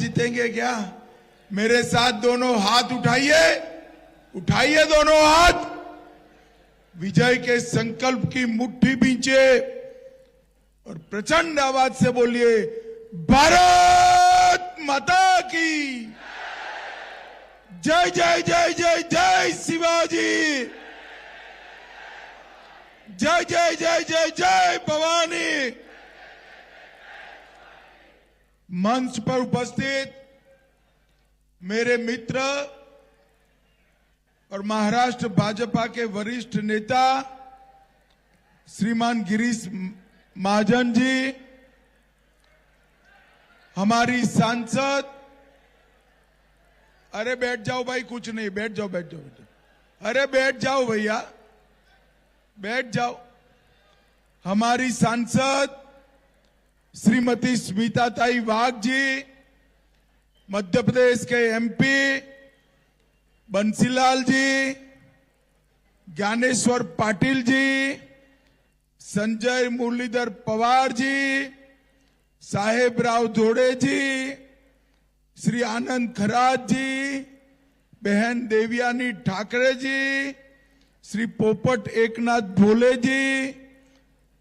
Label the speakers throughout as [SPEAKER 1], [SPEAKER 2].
[SPEAKER 1] जीतेंगे क्या? मेरे साथ दोनों हाथ उठाइए, उठाइए दोनों हाथ, विजय के संकल्प की मुट्ठी बींचे और प्रचंड आवाज से बोलिए, भारत माता की जय जय जय जय जय शिवाजी, जय जय जय जय जय भवानी। मंच पर उपस्थित मेरे मित्र और महाराष्ट्र भाजपा के वरिष्ठ नेता श्रीमान गिरीश महाजन जी, हमारी सांसद, अरे बैठ जाओ भाई, कुछ नहीं, बैठ जाओ बैठ जाओ, अरे बैठ जाओ भैया, बैठ जाओ। हमारी सांसद श्रीमती स्मिताताई वाघ जी, मध्य प्रदेश के एमपी बंसीलाल जी, ज्ञानेश्वर पाटिल जी, संजय मुरलीधर पवार जी, साहेबराव जोड़े जी, श्री आनंद खरात जी, बहन देवयानी ठाकरे जी, श्री पोपट एकनाथ भोले जी,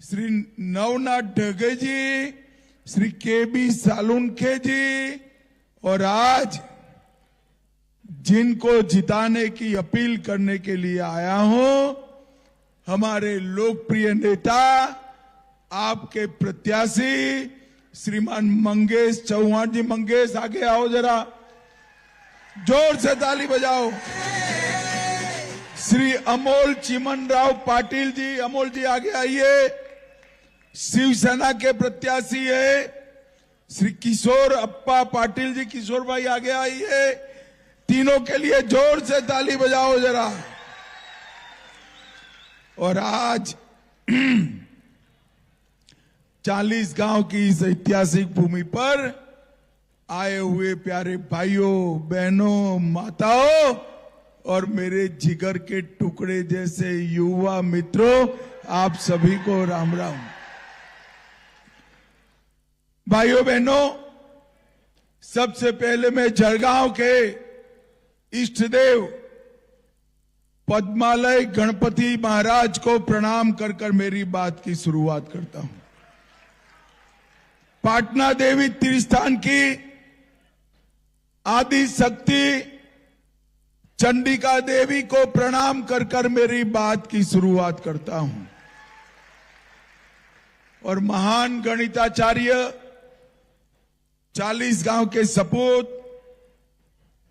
[SPEAKER 1] श्री नवनाथ ढगे जी, श्री केबी सालुनखे जी, और आज जिनको जिताने की अपील करने के लिए आया हूं, हमारे लोकप्रिय नेता, आपके प्रत्याशी श्रीमान मंगेश चौहान जी। मंगेश आगे आओ जरा, जोर से ताली बजाओ। श्री अमोल चिमनराव पाटिल जी, अमोल जी आगे आइए, शिवसेना के प्रत्याशी है। श्री किशोर अप्पा पाटिल जी, किशोर भाई आगे आइए। तीनों के लिए जोर से ताली बजाओ जरा। और आज 40 गांव की इस ऐतिहासिक भूमि पर आए हुए प्यारे भाइयों, बहनों, माताओं और मेरे जिगर के टुकड़े जैसे युवा मित्रों, आप सभी को राम राम। भाइयों बहनों, सबसे पहले मैं जळगांव के इष्ट देव पद्मालय गणपति महाराज को प्रणाम कर कर मेरी बात की शुरुआत करता हूं। पाटना देवी तीर्थस्थान की आदि शक्ति चंडिका देवी को प्रणाम कर कर मेरी बात की शुरुआत करता हूं। और महान गणिताचार्य 40 गांव के सपूत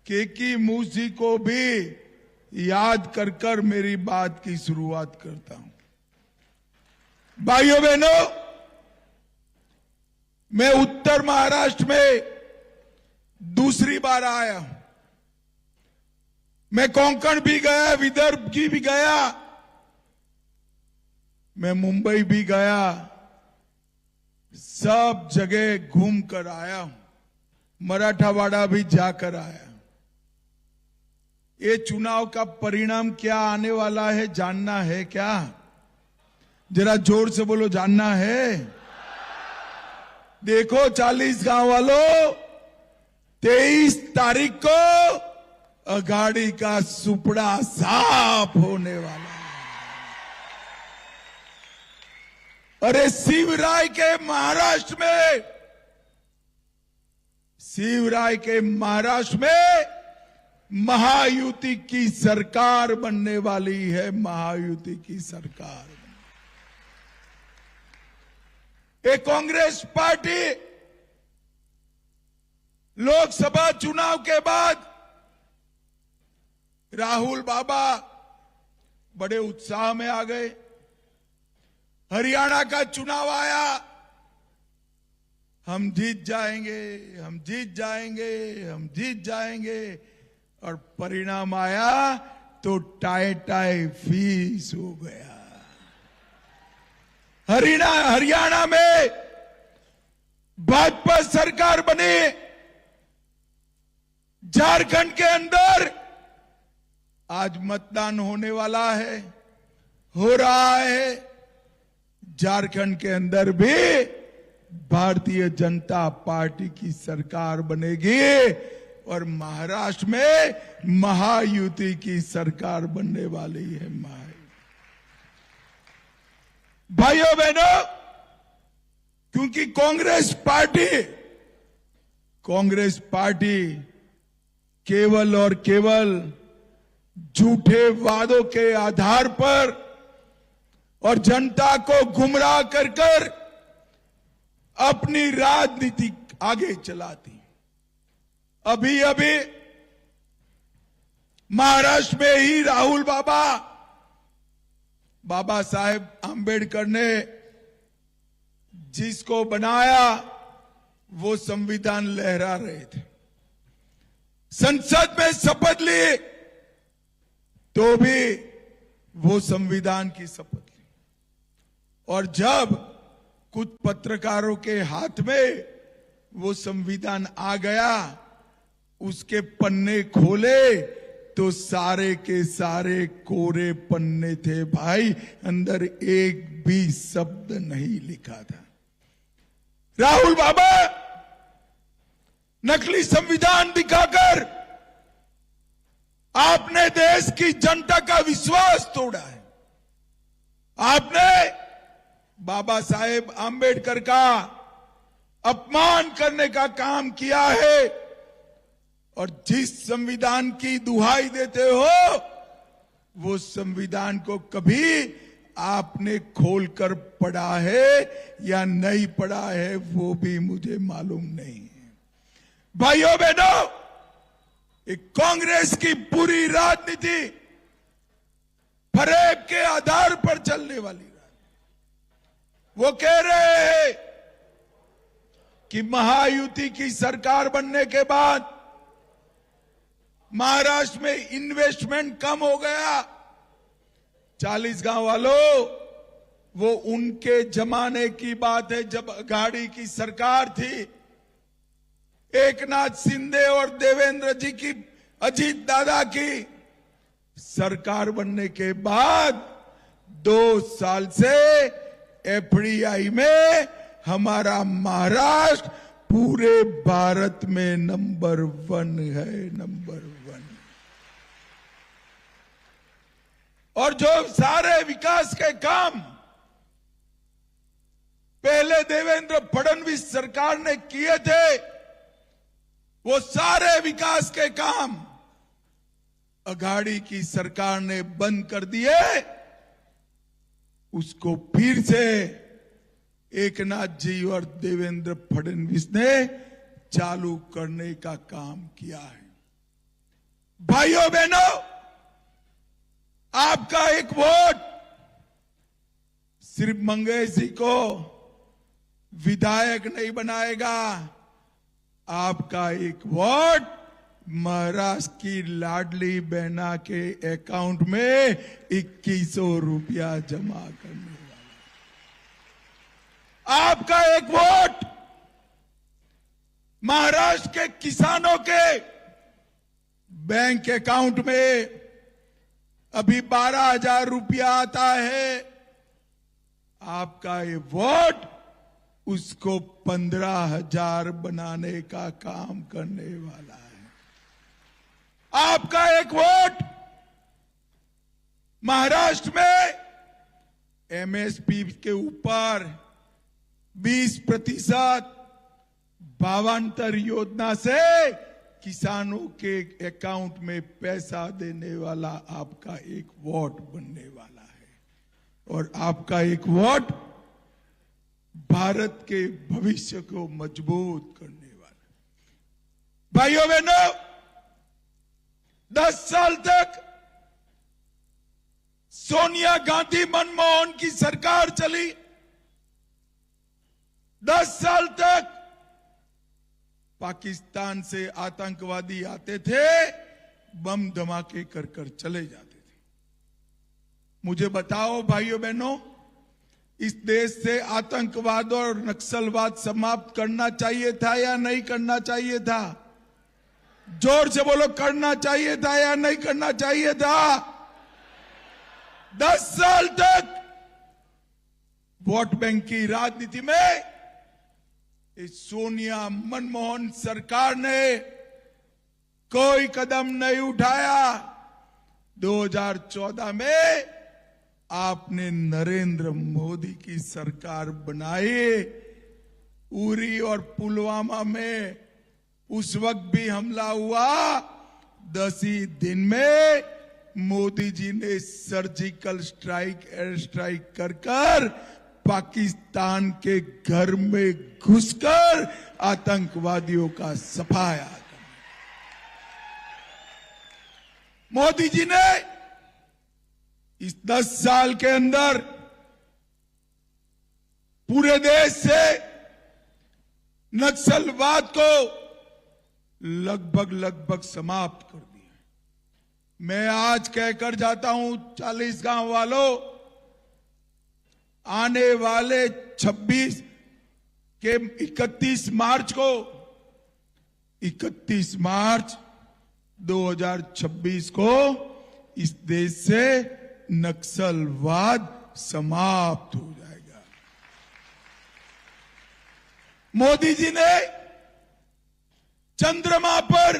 [SPEAKER 1] केकी मूस जी को भी याद कर कर मेरी बात की शुरुआत करता हूं। भाइयों बहनों, मैं उत्तर महाराष्ट्र में दूसरी बार आया हूं। मैं कोंकण भी गया, विदर्भ की भी गया, मैं मुंबई भी गया, सब जगह घूम कर आया हूं। मराठावाड़ा भी जाकर आया। ये चुनाव का परिणाम क्या आने वाला है जानना है क्या? जरा जोर से बोलो, जानना है? देखो 40 गांव वालों, 23 तारीख को अघाड़ी का सुपड़ा साफ होने वाला है। अरे शिवराय के महाराष्ट्र में, शिवराय के महाराष्ट्र में महायुति की सरकार बनने वाली है। महायुति की सरकार। एक कांग्रेस पार्टी लोकसभा चुनाव के बाद राहुल बाबा बड़े उत्साह में आ गए। हरियाणा का चुनाव आया, हम जीत जाएंगे, हम जीत जाएंगे, हम जीत जाएंगे, और परिणाम आया तो टाई टाई फीस हो गया। हरियाणा में भाजपा सरकार बनी। झारखंड के अंदर आज मतदान होने वाला है, हो रहा है। झारखंड के अंदर भी भारतीय जनता पार्टी की सरकार बनेगी और महाराष्ट्र में महायुति की सरकार बनने वाली है। भाइयों बहनों, क्योंकि कांग्रेस पार्टी केवल और केवल झूठे वादों के आधार पर और जनता को गुमराह कर अपनी राजनीति आगे चलाती। अभी महाराष्ट्र में ही राहुल बाबा साहेब आंबेडकर ने जिसको बनाया वो संविधान लहरा रहे थे, संसद में शपथ ली तो भी वो संविधान की शपथ ली, और जब कुछ पत्रकारों के हाथ में वो संविधान आ गया, उसके पन्ने खोले तो सारे के सारे कोरे पन्ने थे भाई, अंदर एक भी शब्द नहीं लिखा था। राहुल बाबा नकली संविधान दिखाकर आपने देश की जनता का विश्वास तोड़ा है। आपने बाबा साहेब आंबेडकर का अपमान करने का काम किया है, और जिस संविधान की दुहाई देते हो वो संविधान को कभी आपने खोलकर पढ़ा है या नहीं पढ़ा है वो भी मुझे मालूम नहीं है। भाइयों बहनों, एक कांग्रेस की पूरी राजनीति फरेब के आधार पर चलने वाली राजनीति। वो कह रहे हैं कि महायुति की सरकार बनने के बाद महाराष्ट्र में इन्वेस्टमेंट कम हो गया। 40 गांव वालों, वो उनके जमाने की बात है जब अघाड़ी की सरकार थी। एकनाथ शिंदे और देवेंद्र जी की, अजीत दादा की सरकार बनने के बाद 2 साल से एफडीआई में हमारा महाराष्ट्र पूरे भारत में नंबर 1 है, नंबर 1। और जो सारे विकास के काम पहले देवेंद्र फडणवीस सरकार ने किए थे, वो सारे विकास के काम अघाड़ी की सरकार ने बंद कर दिए। उसको फिर से एकनाथ जी और देवेंद्र फडणवीस ने चालू करने का काम किया है। भाइयों बहनों, आपका एक वोट सिर्फ मंगेश जी को विधायक नहीं बनाएगा, आपका एक वोट महाराष्ट्र की लाडली बहना के अकाउंट में 2100 रुपया जमा करने वाला। आपका एक वोट महाराष्ट्र के किसानों के बैंक अकाउंट में अभी 12,000 रुपया आता है। आपका ये वोट उसको 15,000 बनाने का काम करने वाला है। आपका एक वोट महाराष्ट्र में एमएसपी के ऊपर 20% भावांतर योजना से किसानों के अकाउंट में पैसा देने वाला आपका एक वोट बनने वाला है, और आपका एक वोट भारत के भविष्य को मजबूत करने वाला। भाइयों बहनों, 10 साल तक सोनिया गांधी मनमोहन की सरकार चली। 10 साल तक पाकिस्तान से आतंकवादी आते थे, बम धमाके कर चले जाते थे। मुझे बताओ भाइयों बहनों, इस देश से आतंकवाद और नक्सलवाद समाप्त करना चाहिए था या नहीं करना चाहिए था? जोर से बोलो, करना चाहिए था या नहीं करना चाहिए था? 10 साल तक वोट बैंक की राजनीति में इस सोनिया मनमोहन सरकार ने कोई कदम नहीं उठाया। 2014 में आपने नरेंद्र मोदी की सरकार बनाई। उरी और पुलवामा में उस वक्त भी हमला हुआ। 10 ही दिन में मोदी जी ने सर्जिकल स्ट्राइक, एयर स्ट्राइक कर पाकिस्तान के घर में घुसकर आतंकवादियों का सफाया कर। मोदी जी ने इस 10 साल के अंदर पूरे देश से नक्सलवाद को लगभग समाप्त कर दिया। मैं आज कहकर जाता हूं 40 गांव वालों, आने वाले 26 के 31 मार्च को, 31 मार्च 2026 को इस देश से नक्सलवाद समाप्त हो जाएगा। मोदी जी ने चंद्रमा पर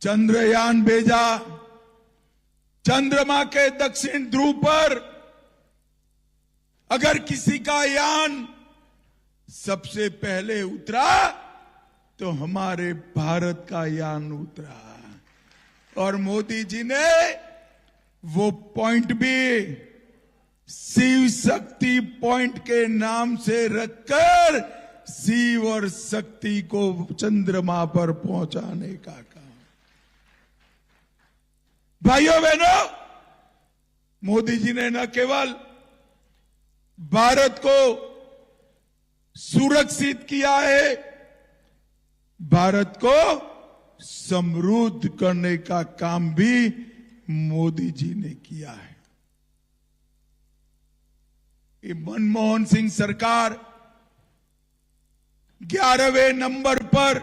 [SPEAKER 1] चंद्रयान भेजा। चंद्रमा के दक्षिण ध्रुव पर अगर किसी का यान सबसे पहले उतरा तो हमारे भारत का यान उतरा। और मोदी जी ने वो पॉइंट भी शिव शक्ति पॉइंट के नाम से रखकर शिव और शक्ति को चंद्रमा पर पहुंचाने का काम। भाइयों बहनों, मोदी जी ने न केवल भारत को सुरक्षित किया है, भारत को समृद्ध करने का काम भी मोदी जी ने किया है। ये मनमोहन सिंह सरकार 11वें नंबर पर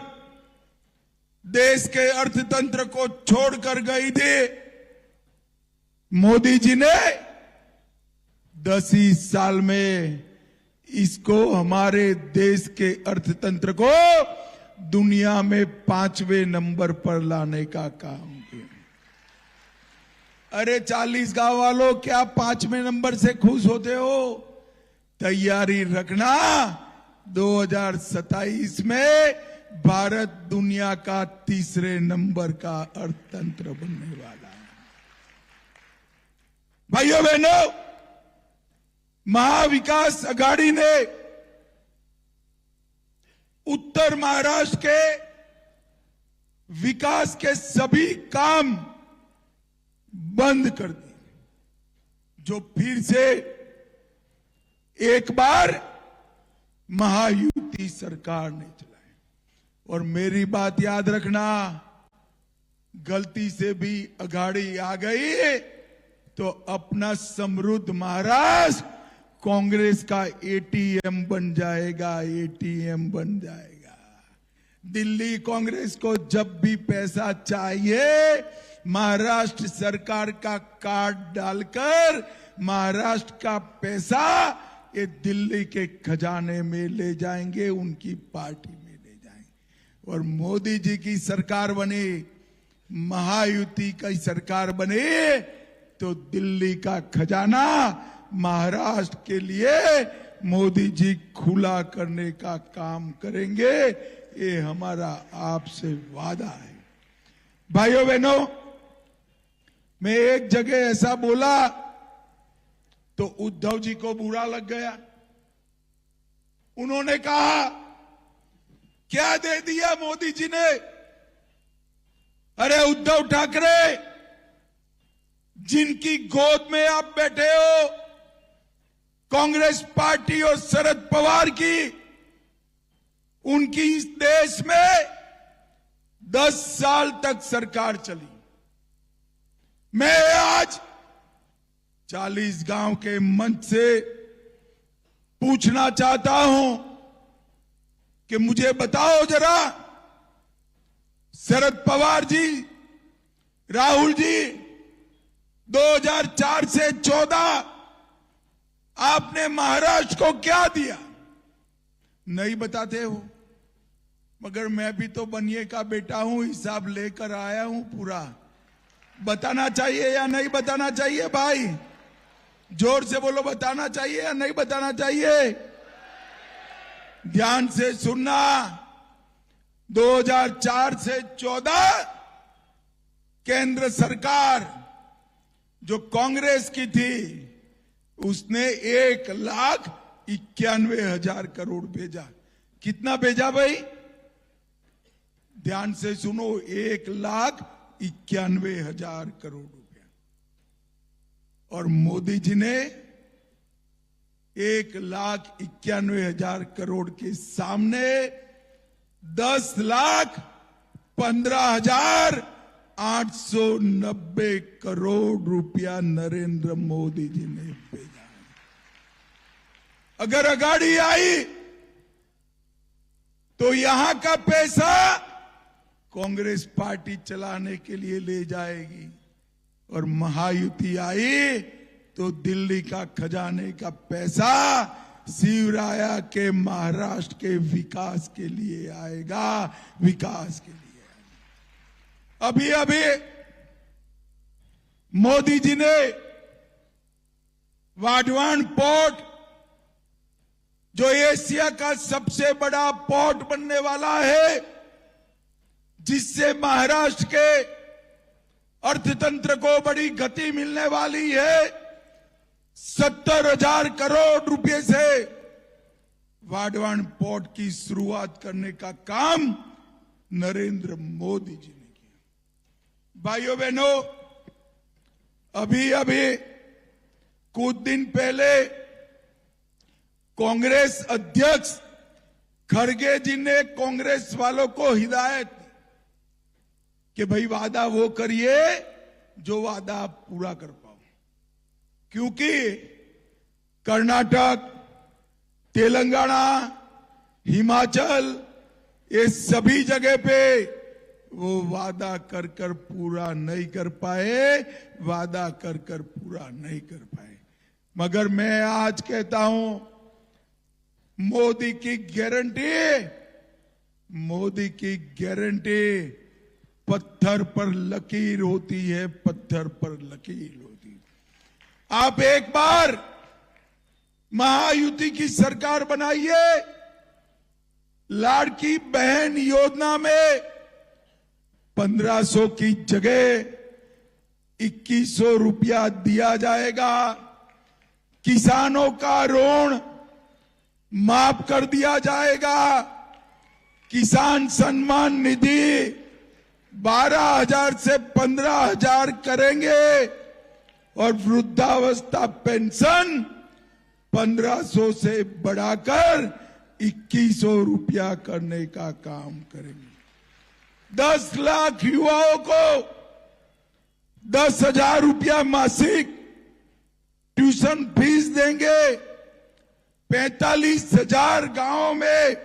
[SPEAKER 1] देश के अर्थतंत्र को छोड़कर गई थी। मोदी जी ने 10 ही साल में इसको, हमारे देश के अर्थतंत्र को दुनिया में 5वें नंबर पर लाने का काम किया। अरे 40 गांव वालों, क्या 5वें नंबर से खुश होते हो? तैयारी रखना, 2027 में भारत दुनिया का 3रे नंबर का अर्थतंत्र बनने वाला है। भाइयों बहनों, महाविकास आघाड़ी ने उत्तर महाराष्ट्र के विकास के सभी काम बंद कर दिए, जो फिर से एक बार महायुति सरकार ने चलाए। और मेरी बात याद रखना, गलती से भी अघाड़ी आ गई तो अपना समृद्ध महाराष्ट्र कांग्रेस का एटीएम बन जाएगा, एटीएम बन जाएगा। दिल्ली कांग्रेस को जब भी पैसा चाहिए, महाराष्ट्र सरकार का कार्ड डालकर महाराष्ट्र का पैसा ये दिल्ली के खजाने में ले जाएंगे, उनकी पार्टी में ले जाएंगे। और मोदी जी की सरकार बने, महायुति की सरकार बने, तो दिल्ली का खजाना महाराष्ट्र के लिए मोदी जी खुला करने का काम करेंगे। ये हमारा आपसे वादा है। भाइयों बहनों, मैं एक जगह ऐसा बोला तो उद्धव जी को बुरा लग गया। उन्होंने कहा, क्या दे दिया मोदी जी ने? अरे उद्धव ठाकरे, जिनकी गोद में आप बैठे हो, कांग्रेस पार्टी और शरद पवार की, उनकी इस देश में 10 साल तक सरकार चली। मैं आज 40 गांव के मंच से पूछना चाहता हूं कि मुझे बताओ जरा, शरद पवार जी, राहुल जी, 2004 से 14 आपने महाराष्ट्र को क्या दिया? नहीं बताते हो, मगर मैं भी तो बनिए का बेटा हूं, हिसाब लेकर आया हूं पूरा। बताना चाहिए या नहीं बताना चाहिए भाई? जोर से बोलो, बताना चाहिए या नहीं बताना चाहिए? ध्यान से सुनना, 2004 से 14 केंद्र सरकार जो कांग्रेस की थी उसने 1,91,000 करोड़ भेजा। कितना भेजा भाई? ध्यान से सुनो, 1,91,000 करोड़ रुपया। और मोदी जी ने 1,91,000 करोड़ के सामने 10,15,890 करोड़ रुपया नरेंद्र मोदी जी ने भेजा। अगर अगाड़ी आई तो यहां का पैसा कांग्रेस पार्टी चलाने के लिए ले जाएगी, और महायुति आई तो दिल्ली का खजाने का पैसा शिवराया के महाराष्ट्र के विकास के लिए आएगा, विकास के लिए। अभी अभी मोदी जी ने वाधवान पोर्ट, जो एशिया का सबसे बड़ा पोर्ट बनने वाला है, जिससे महाराष्ट्र के अर्थतंत्र को बड़ी गति मिलने वाली है, 70,000 करोड़ रुपए से वाधवान पोर्ट की शुरुआत करने का काम नरेंद्र मोदी जी ने किया। भाइयों बहनों, अभी अभी कुछ दिन पहले कांग्रेस अध्यक्ष खड़गे जी ने कांग्रेस वालों को हिदायत दी कि भाई वादा वो करिए जो वादा आप पूरा कर पाओ, क्योंकि कर्नाटक, तेलंगाना, हिमाचल, ये सभी जगह पे वो वादा कर कर पूरा नहीं कर पाए, वादा कर कर पूरा नहीं कर पाए। मगर मैं आज कहता हूं, मोदी की गारंटी, मोदी की गारंटी पत्थर पर लकीर होती है, पत्थर पर लकीर होती है। आप एक बार महायुति की सरकार बनाइए, लाड़की बहन योजना में 1,500 की जगह 2,100 रुपया दिया जाएगा। किसानों का ऋण माफ कर दिया जाएगा। किसान सम्मान निधि 12,000 से 15,000 करेंगे, और वृद्धावस्था पेंशन 1,500 से बढ़ाकर 2,100 रुपया करने का काम करेंगे। 10 लाख युवाओं को 10,000 रुपया मासिक ट्यूशन फीस देंगे। 45,000 गांवों में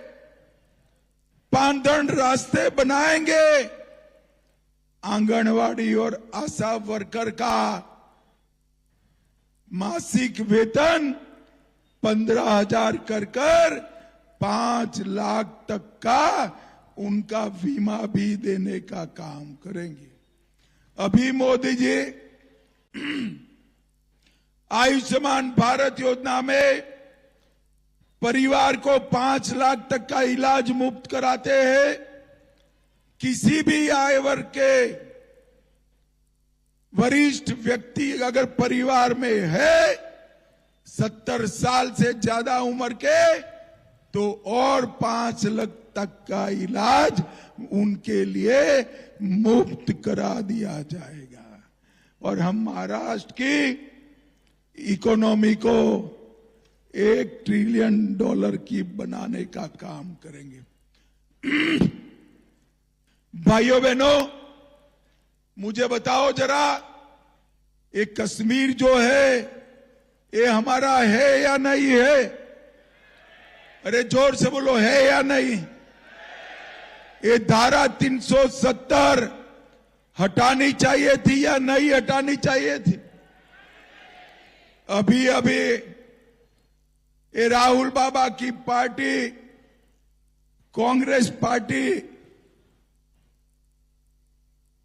[SPEAKER 1] पांदन रास्ते बनाएंगे। आंगनवाड़ी और आशा वर्कर का मासिक वेतन 15,000 कर 5 लाख तक का उनका बीमा भी देने का काम करेंगे। अभी मोदी जी आयुष्मान भारत योजना में परिवार को 5 लाख तक का इलाज मुफ्त कराते हैं। किसी भी आय वर्ग के वरिष्ठ व्यक्ति अगर परिवार में है 70 साल से ज्यादा उम्र के, तो और 5 लाख तक का इलाज उनके लिए मुफ्त करा दिया जाएगा। और हम महाराष्ट्र की इकोनॉमी को $1 ट्रिलियन की बनाने का काम करेंगे। भाइयों बहनों, मुझे बताओ जरा, ये कश्मीर जो है ये हमारा है या नहीं है? अरे जोर से बोलो, है या नहीं? ये धारा 370 हटानी चाहिए थी या नहीं हटानी चाहिए थी? अभी अभी ये राहुल बाबा की पार्टी कांग्रेस पार्टी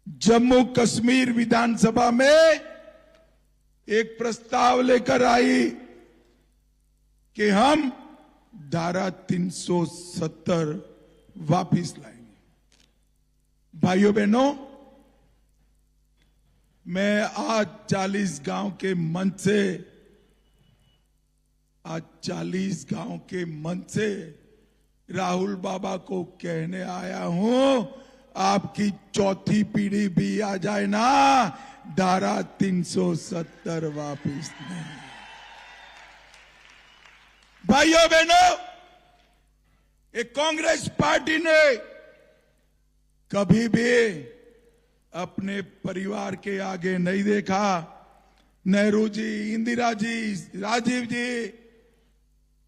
[SPEAKER 1] जम्मू कश्मीर विधानसभा में एक प्रस्ताव लेकर आई कि हम धारा 370 वापिस लाएंगे। भाइयों बहनों, मैं आज 40 गांव के मंच से राहुल बाबा को कहने आया हूं, आपकी चौथी पीढ़ी भी आ जाए ना, धारा 370 वापिस नहीं। भाइयों बहनों, एक कांग्रेस पार्टी ने कभी भी अपने परिवार के आगे नहीं देखा। नेहरू जी, इंदिरा जी, राजीव जी,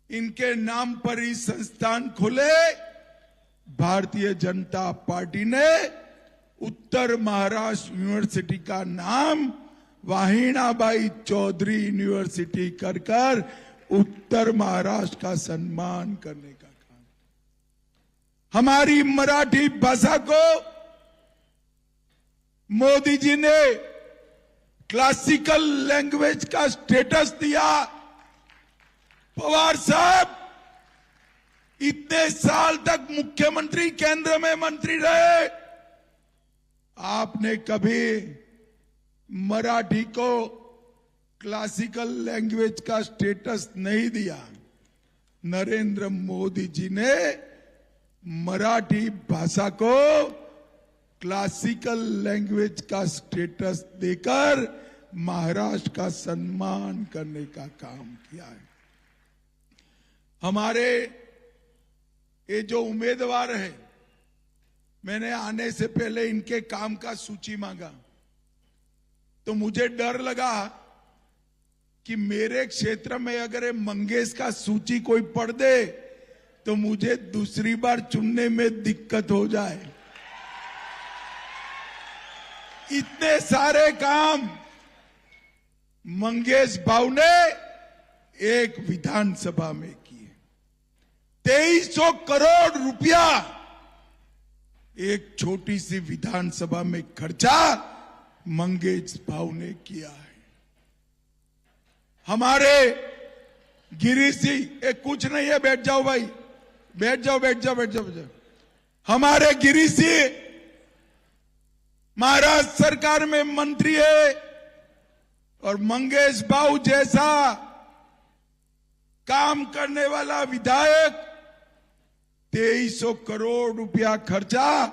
[SPEAKER 1] इनके नाम पर ही संस्थान खुले। भारतीय जनता पार्टी ने उत्तर महाराष्ट्र यूनिवर्सिटी का नाम वाहिणाबाई चौधरी यूनिवर्सिटी कर उत्तर महाराष्ट्र का सम्मान करने का काम। हमारी मराठी भाषा को मोदी जी ने क्लासिकल लैंग्वेज का स्टेटस दिया। पवार साहब इतने साल तक मुख्यमंत्री, केंद्र में मंत्री रहे, आपने कभी मराठी को क्लासिकल लैंग्वेज का स्टेटस नहीं दिया। नरेंद्र मोदी जी ने मराठी भाषा को क्लासिकल लैंग्वेज का स्टेटस देकर महाराष्ट्र का सम्मान करने का काम किया है। हमारे ये जो उम्मीदवार है, मैंने आने से पहले इनके काम का सूची मांगा, तो मुझे डर लगा कि मेरे क्षेत्र में अगर ये मंगेश का सूची कोई पढ़ दे तो मुझे दूसरी बार चुनने में दिक्कत हो जाए। इतने सारे काम मंगेश भाऊ ने एक विधानसभा में किए। 2300 करोड़ रुपया एक छोटी सी विधानसभा में खर्चा मंगेश भाऊ ने किया है। हमारे गिरीश जी, कुछ नहीं है, बैठ जाओ भाई, बैठ जाओ। हमारे गिरीश जी महाराष्ट्र सरकार में मंत्री है और मंगेश भाऊ जैसा काम करने वाला विधायक 2300 करोड़ रुपया खर्चा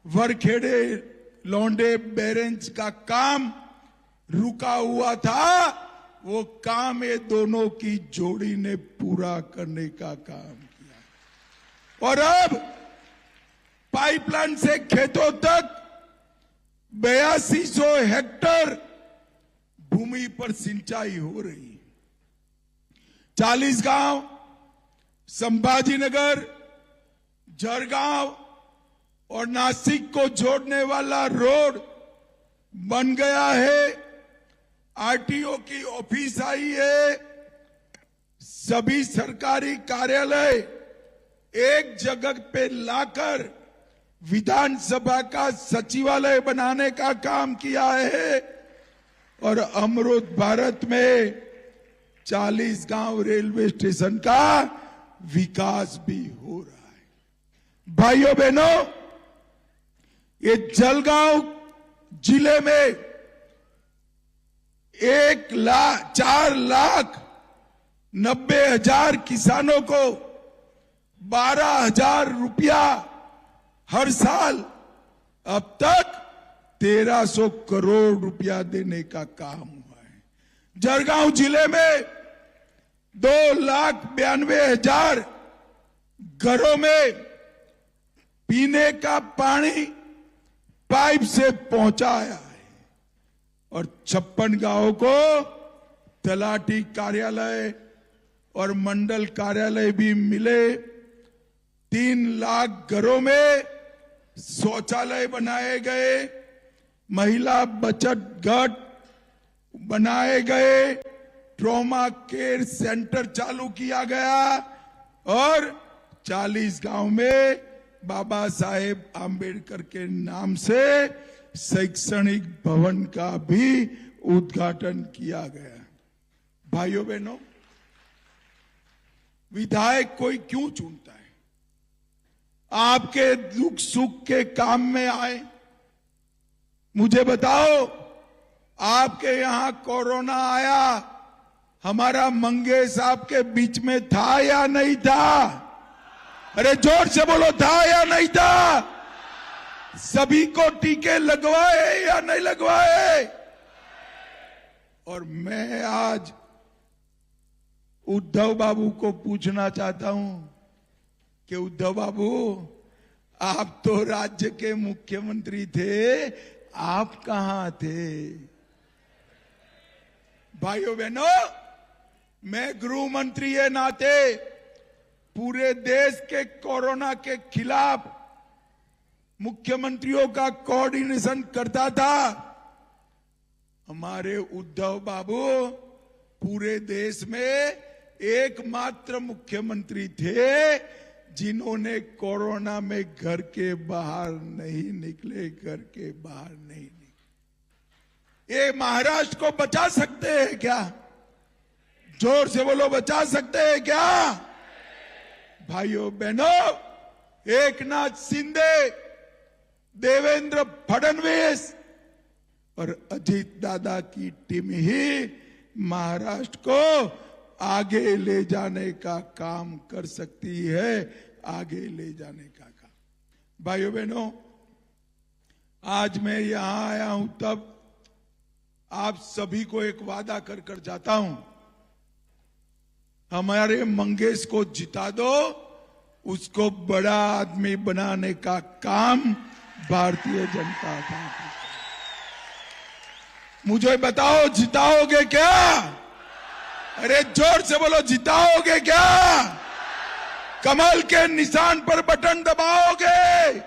[SPEAKER 1] वरखेड़े लौंडे बैरेंज का काम रुका हुआ था, वो काम ये दोनों की जोड़ी ने पूरा करने का काम किया। और अब पाइपलाइन से खेतों तक 8200 हेक्टेयर भूमि पर सिंचाई हो रही है। 40 गांव, संभाजीनगर, जरगांव और नासिक को जोड़ने वाला रोड बन गया है। आरटीओ की ऑफिस आई है। सभी सरकारी कार्यालय एक जगह पे लाकर विधानसभा का सचिवालय बनाने का काम किया है। और अमृत भारत में 40 गांव रेलवे स्टेशन का विकास भी हो रहा है। भाइयों बहनों, ये जलगांव जिले में 4,90,000 किसानों को 12,000 रुपया हर साल, अब तक 1,300 करोड़ रुपया देने का काम हुआ है। जलगांव जिले में 2,92,000 घरों में पीने का पानी पाइप से पहुंचाया है और 56 गांवों को तलाठी कार्यालय और मंडल कार्यालय भी मिले। 3 लाख घरों में शौचालय बनाए गए, महिला बचत घट बनाए गए, ट्रॉमा केयर सेंटर चालू किया गया और 40 गांव में बाबा साहेब आम्बेडकर के नाम से शैक्षणिक भवन का भी उद्घाटन किया गया। भाइयों बहनों, विधायक कोई क्यों चुनता है? आपके दुख सुख के काम में आए। मुझे बताओ, आपके यहां कोरोना आया, हमारा मंगेश आपके बीच में था या नहीं था? अरे जोर से बोलो, था या नहीं था? सभी को टीके लगवाए या नहीं लगवाए? और मैं आज उद्धव बाबू को पूछना चाहता हूं कि उद्धव बाबू, आप तो राज्य के मुख्यमंत्री थे, आप कहां थे? भाइयों बहनों, मैं गृह मंत्री के नाते पूरे देश के कोरोना के खिलाफ मुख्यमंत्रियों का कोऑर्डिनेशन करता था। हमारे उद्धव बाबू पूरे देश में एकमात्र मुख्यमंत्री थे जिन्होंने कोरोना में घर के बाहर नहीं निकले, घर के बाहर नहीं निकले। ये महाराष्ट्र को बचा सकते हैं क्या? जोर से बोलो, बचा सकते हैं क्या? भाइयों बहनों, एकनाथ शिंदे, देवेंद्र फडणवीस और अजीत दादा की टीम ही महाराष्ट्र को आगे ले जाने का काम कर सकती है, आगे ले जाने का काम। भाइयों बहनों, आज मैं यहां आया हूं तब आप सभी को एक वादा कर कर जाता हूं, हमारे मंगेश को जिता दो, उसको बड़ा आदमी बनाने का काम भारतीय जनता पार्टी। मुझे बताओ, जिताओगे क्या? अरे जोर से बोलो, जिताओगे क्या? कमल के निशान पर बटन दबाओगे?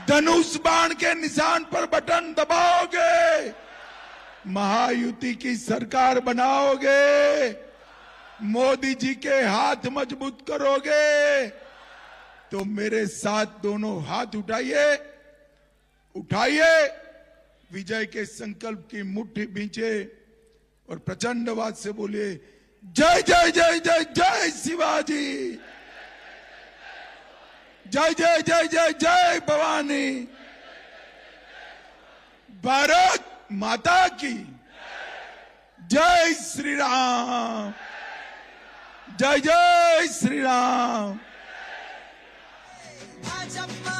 [SPEAKER 1] धनुष बाण के निशान पर बटन दबाओगे? महायुति की सरकार बनाओगे? मोदी जी के हाथ मजबूत करोगे? तो मेरे साथ दोनों हाथ उठाइए, उठाइए, विजय के संकल्प की मुट्ठी भींचे और प्रचंड आवाज से बोलिए, जय जय जय जय जय शिवाजी, जय जय जय जय जय भवानी, भारत माता की जय श्री राम, जय जय श्री राम।